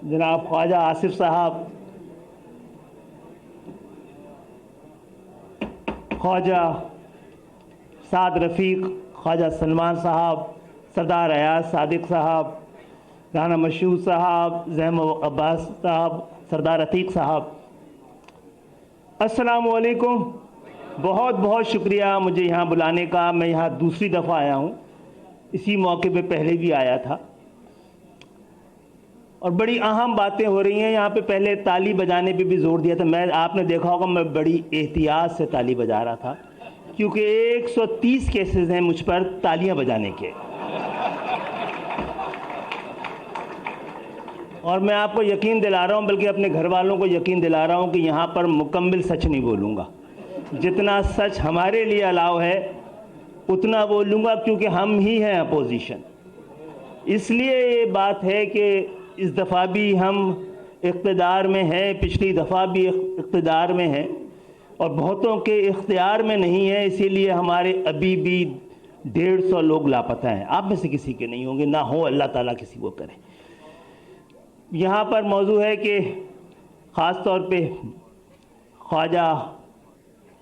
جناب خواجہ آصف صاحب، خواجہ سعد رفیق، خواجہ سلمان صاحب، سردار ایاز صادق صاحب، رانا مشہود صاحب، زیم عباس صاحب، سردار عتیق صاحب، السلام علیکم۔ بہت بہت شکریہ مجھے یہاں بلانے کا۔ میں یہاں دوسری دفعہ آیا ہوں، اسی موقع پہ پہلے بھی آیا تھا، اور بڑی اہم باتیں ہو رہی ہیں یہاں پہ۔ پہلے تالی بجانے پہ بھی زور دیا تھا، آپ نے دیکھا ہوگا میں بڑی احتیاط سے تالی بجا رہا تھا، کیونکہ 130 کیسز ہیں مجھ پر تالیاں بجانے کے، اور میں آپ کو یقین دلا رہا ہوں، بلکہ اپنے گھر والوں کو یقین دلا رہا ہوں کہ یہاں پر مکمل سچ نہیں بولوں گا۔ جتنا سچ ہمارے لیے الاؤ ہے اتنا بولوں گا، کیونکہ ہم ہی ہیں اپوزیشن۔ اس لیے یہ بات ہے کہ اس دفعہ بھی ہم اقتدار میں ہیں، پچھلی دفعہ بھی اقتدار میں ہیں، اور بہتوں کے اختیار میں نہیں ہے، اسی لیے ہمارے ابھی بھی 150 لوگ لاپتہ ہیں۔ آپ میں سے کسی کے نہیں ہوں گے، نہ ہو اللہ تعالیٰ کسی کو کرے۔ یہاں پر موضوع ہے کہ خاص طور پہ خواجہ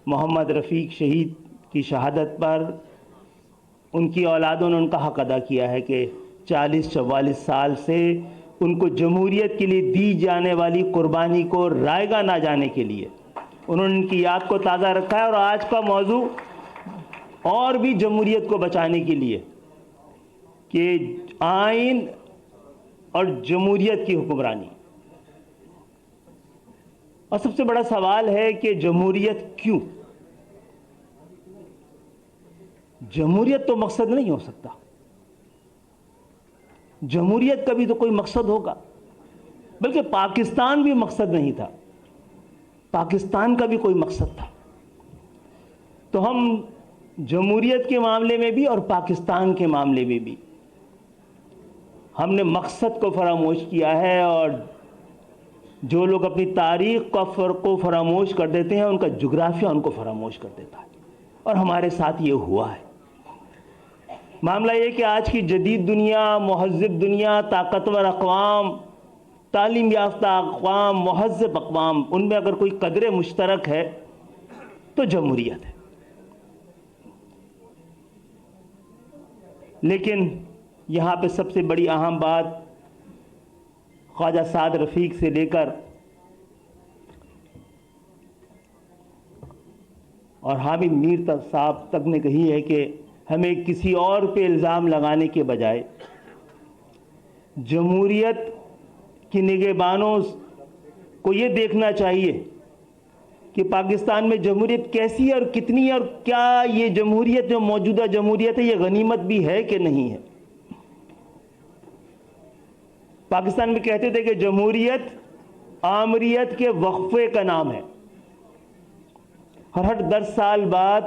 محمد رفیق شہید کی شہادت پر ان کی اولادوں نے ان کا حق ادا کیا ہے کہ 40-44 سال سے ان کو جمہوریت کے لیے دی جانے والی قربانی کو رائیگاں نہ جانے کے لیے انہوں نے ان کی یاد کو تازہ رکھا ہے، اور آج کا موضوع اور بھی جمہوریت کو بچانے کے لیے کہ آئین اور جمہوریت کی حکمرانی۔ اور سب سے بڑا سوال ہے کہ جمہوریت کیوں؟ جمہوریت تو مقصد نہیں ہو سکتا، جمہوریت کا بھی تو کوئی مقصد ہوگا، بلکہ پاکستان بھی مقصد نہیں تھا، پاکستان کا بھی کوئی مقصد تھا۔ تو ہم جمہوریت کے معاملے میں بھی اور پاکستان کے معاملے میں بھی ہم نے مقصد کو فراموش کیا ہے، اور جو لوگ اپنی تاریخ کو فراموش کر دیتے ہیں ان کا جغرافیہ ان کو فراموش کر دیتا ہے، اور ہمارے ساتھ یہ ہوا ہے۔ معاملہ یہ کہ آج کی جدید دنیا، مہذب دنیا، طاقتور اقوام، تعلیم یافتہ اقوام، مہذب اقوام، ان میں اگر کوئی قدر مشترک ہے تو جمہوریت ہے۔ لیکن یہاں پہ سب سے بڑی اہم بات خواجہ سعد رفیق سے لے کر اور حامد میر صاحب تک نے کہی ہے کہ ہمیں کسی اور پہ الزام لگانے کے بجائے جمہوریت کی نگہبانوں کو یہ دیکھنا چاہیے کہ پاکستان میں جمہوریت کیسی ہے اور کتنی ہے، اور کیا یہ جمہوریت جو موجودہ جمہوریت ہے یہ غنیمت بھی ہے کہ نہیں ہے۔ پاکستان میں کہتے تھے کہ جمہوریت آمریت کے وقفے کا نام ہے، ہر 10 سال بعد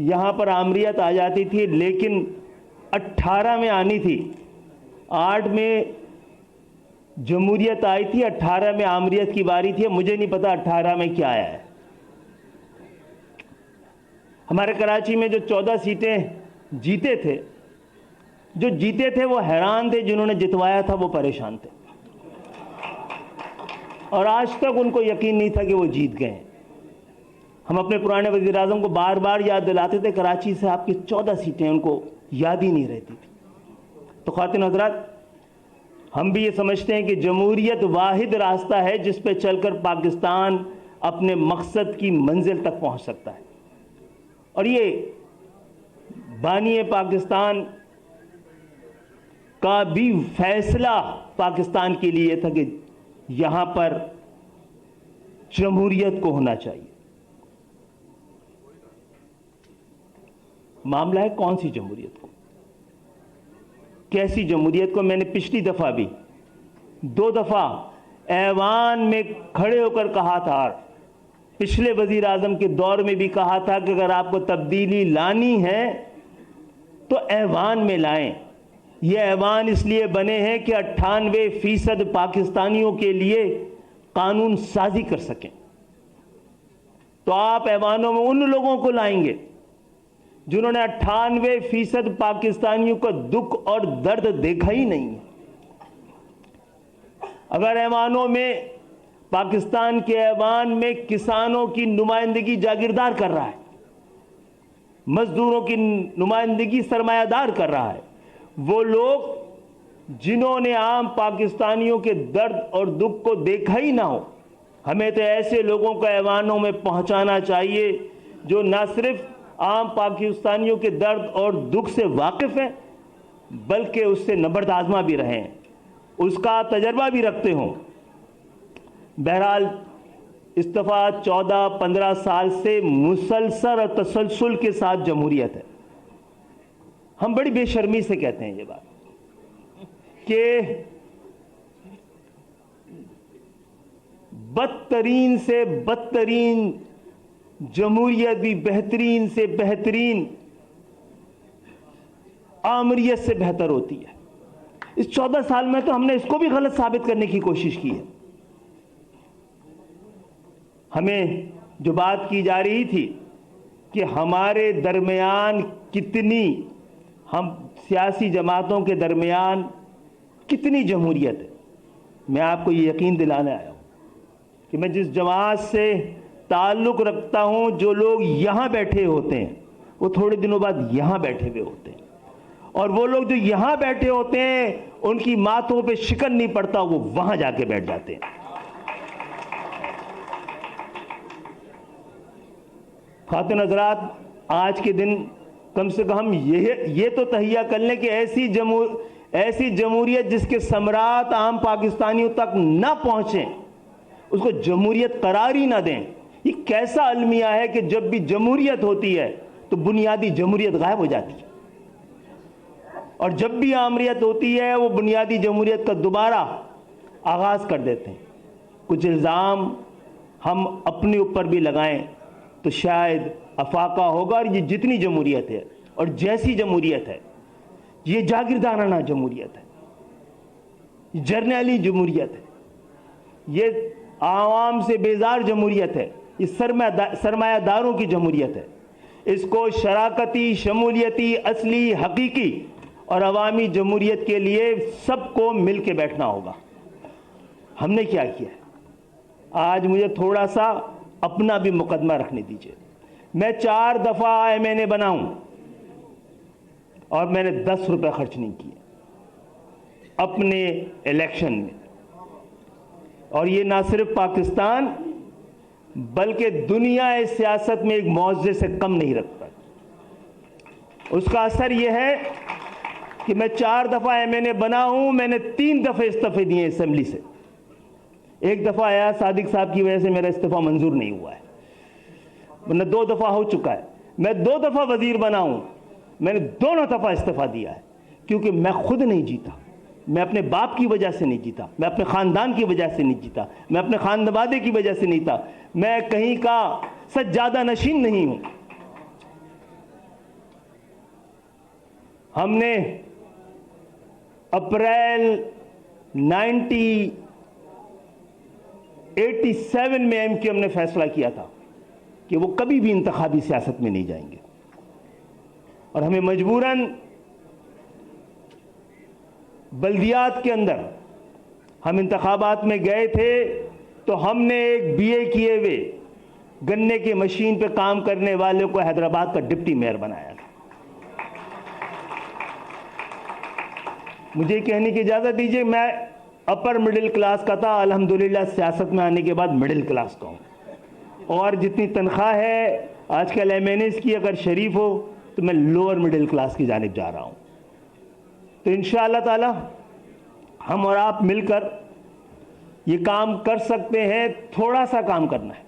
یہاں پر آمریت آ جاتی تھی، لیکن 18 میں آنی تھی، 8 میں جمہوریت آئی تھی، 18 میں آمریت کی باری تھی۔ مجھے نہیں پتا 18 میں کیا آیا ہے۔ ہمارے کراچی میں جو 14 سیٹیں جیتے تھے وہ حیران تھے، جنہوں نے جتوایا تھا وہ پریشان تھے، اور آج تک ان کو یقین نہیں تھا کہ وہ جیت گئے ہیں۔ ہم اپنے پرانے وزیر اعظم کو بار بار یاد دلاتے تھے کراچی سے آپ کی 14 سیٹیں، ان کو یاد ہی نہیں رہتی تھی۔ تو خواتین حضرات، ہم بھی یہ سمجھتے ہیں کہ جمہوریت واحد راستہ ہے جس پہ چل کر پاکستان اپنے مقصد کی منزل تک پہنچ سکتا ہے، اور یہ بانی پاکستان کا بھی فیصلہ پاکستان کے لیے تھا کہ یہاں پر جمہوریت کو ہونا چاہیے۔ معاملہ ہے کون سی جمہوریت کو، کیسی جمہوریت کو۔ میں نے پچھلی دفعہ بھی 2 دفعہ ایوان میں کھڑے ہو کر کہا تھا، پچھلے وزیر اعظم کے دور میں بھی کہا تھا کہ اگر آپ کو تبدیلی لانی ہے تو ایوان میں لائیں۔ یہ ایوان اس لیے بنے ہیں کہ 98% پاکستانیوں کے لیے قانون سازی کر سکیں۔ تو آپ ایوانوں میں ان لوگوں کو لائیں گے جنہوں نے 98% پاکستانیوں کو دکھ اور درد دیکھا ہی نہیں ہے۔ اگر ایوانوں میں پاکستان کے ایوان میں کسانوں کی نمائندگی جاگیردار کر رہا ہے, مزدوروں کی نمائندگی سرمایہ دار کر رہا ہے, وہ لوگ جنہوں نے عام پاکستانیوں کے درد اور دکھ کو دیکھا ہی نہ ہو, ہمیں تو ایسے لوگوں کو ایوانوں میں پہنچانا چاہیے جو نہ صرف عام پاکستانیوں کے درد اور دکھ سے واقف ہیں بلکہ اس سے نبرد آزما بھی رہے ہیں, اس کا تجربہ بھی رکھتے ہوں. بہرحال استفا 14-15 سال سے مسلسل اور تسلسل کے ساتھ جمہوریت ہے. ہم بڑی بے شرمی سے کہتے ہیں یہ بات کہ بدترین سے بدترین جمہوریت بھی بہترین سے بہترین آمریت سے بہتر ہوتی ہے. اس 14 سال میں تو ہم نے اس کو بھی غلط ثابت کرنے کی کوشش کی ہے. ہمیں جو بات کی جا رہی تھی کہ ہمارے درمیان کتنی, ہم سیاسی جماعتوں کے درمیان کتنی جمہوریت ہے, میں آپ کو یہ یقین دلانے آیا ہوں کہ میں جس جماعت سے تعلق رکھتا ہوں, جو لوگ یہاں بیٹھے ہوتے ہیں وہ تھوڑے دنوں بعد یہاں بیٹھے ہوئے ہوتے ہیں, اور وہ لوگ جو یہاں بیٹھے ہوتے ہیں ان کی ماتھوں پہ شکن نہیں پڑتا, وہ وہاں جا کے بیٹھ جاتے ہیں. خاتون حضرات, آج کے دن کم سے کم یہ تو تہیہ کر لیں کہ ایسی جمہوریت جس کے ثمرات عام پاکستانیوں تک نہ پہنچیں, اس کو جمہوریت قرار ہی نہ دیں. یہ کیسا المیہ ہے کہ جب بھی جمہوریت ہوتی ہے تو بنیادی جمہوریت غائب ہو جاتی ہے, اور جب بھی آمریت ہوتی ہے وہ بنیادی جمہوریت کا دوبارہ آغاز کر دیتے ہیں. کچھ الزام ہم اپنے اوپر بھی لگائیں تو شاید افاقہ ہوگا. اور یہ جتنی جمہوریت ہے اور جیسی جمہوریت ہے, یہ جاگیردارانہ جمہوریت ہے, جرنیلی جمہوریت ہے, یہ عوام سے بیزار جمہوریت ہے, یہ سرمایہ داروں کی جمہوریت ہے. اس کو شراکتی, شمولیتی, اصلی, حقیقی اور عوامی جمہوریت کے لیے سب کو مل کے بیٹھنا ہوگا. ہم نے کیا کیا ہے؟ آج مجھے تھوڑا سا اپنا بھی مقدمہ رکھنے دیجئے. میں 4 دفعہ MNA بنا ہوں اور میں نے 10 روپے خرچ نہیں کیے اپنے الیکشن میں, اور یہ نہ صرف پاکستان بلکہ دنیا سیاست میں ایک معجزے سے کم نہیں رکھتا. اس کا اثر یہ ہے کہ میں 4 دفعہ MNA بنا ہوں, میں نے 3 دفعے استعفے دیے اسمبلی سے. ایک دفعہ آیا صادق صاحب کی وجہ سے میرا استعفیٰ منظور نہیں ہوا ہے, ورنہ 2 دفعہ ہو چکا ہے. میں 2 دفعہ وزیر بنا ہوں, میں نے دونوں دفعہ استعفیٰ دیا ہے, کیونکہ میں خود نہیں جیتا, میں اپنے باپ کی وجہ سے نہیں جیتا, میں اپنے خاندان کی وجہ سے نہیں جیتا, میں اپنے خاندوادے کی وجہ سے نہیں تھا, میں کہیں کا سجادہ نشین نہیں ہوں. ہم نے اپریل 1987 میں MQM نے فیصلہ کیا تھا کہ وہ کبھی بھی انتخابی سیاست میں نہیں جائیں گے, اور ہمیں مجبوراً بلدیات کے اندر ہم انتخابات میں گئے تھے تو ہم نے ایک BA کیے ہوئے گنے کی مشین پہ کام کرنے والے کو حیدرآباد کا ڈپٹی میئر بنایا تھا. مجھے کہنے کی اجازت دیجیے, میں اپر مڈل کلاس کا تھا, الحمدللہ سیاست میں آنے کے بعد مڈل کلاس کا ہوں, اور جتنی تنخواہ ہے آج کل MNAs کی اگر شریف ہو تو میں لوور مڈل کلاس کی جانب جا رہا ہوں. تو انشاءاللہ تعالی ہم اور آپ مل کر یہ کام کر سکتے ہیں. تھوڑا سا کام کرنا ہے.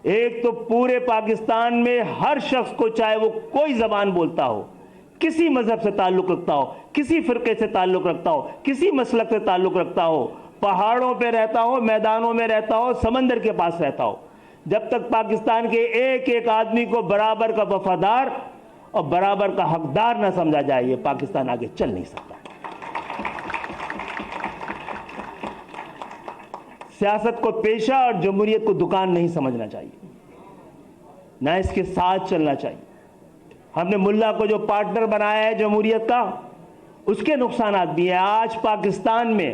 ایک تو پورے پاکستان میں ہر شخص کو, چاہے وہ کوئی زبان بولتا ہو, کسی مذہب سے تعلق رکھتا ہو, کسی فرقے سے تعلق رکھتا ہو, کسی مسلک سے تعلق رکھتا ہو, پہاڑوں پہ رہتا ہو, میدانوں میں رہتا ہو, سمندر کے پاس رہتا ہو, جب تک پاکستان کے ایک ایک آدمی کو برابر کا وفادار اور برابر کا حقدار نہ سمجھا جائے, یہ پاکستان آگے چل نہیں سکتا. سیاست کو پیشہ اور جمہوریت کو دکان نہیں سمجھنا چاہیے, نہ اس کے ساتھ چلنا چاہیے. ہم نے ملا کو جو پارٹنر بنایا ہے جمہوریت کا, اس کے نقصانات بھی ہیں. آج پاکستان میں